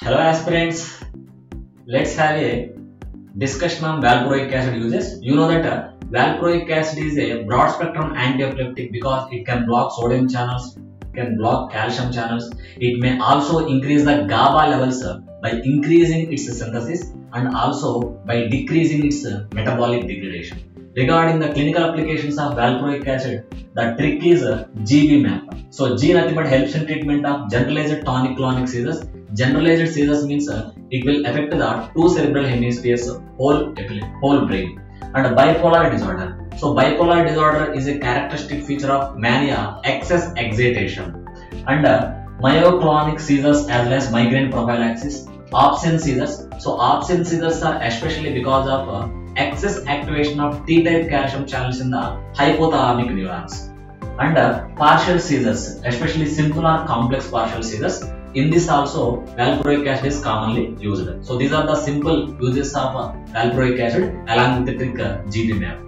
Hello aspirants, let's have a discussion on valproic acid uses. You know that valproic acid is a broad spectrum antiepileptic because it can block sodium channels, can block calcium channels. It may also increase the GABA levels by increasing its synthesis and also by decreasing its metabolic degradation. Regarding the clinical applications of valproic acid, the trick is GB map. So G nothing but helps in treatment of generalized tonic-clonic seizures. Generalized seizures means it will affect the two cerebral hemispheres, whole brain. And bipolar disorder. So bipolar disorder is a characteristic feature of mania, excess excitation. And myoclonic seizures as well as migraine prophylaxis. Absence seizures. So absence seizures are especially because of excess activation of T-type calcium channels in the hypothalamic neurons. And partial seizures, especially simple or complex partial seizures. In this also, valproic acid is commonly used. So these are the simple uses of valproic acid along with the trick GB map.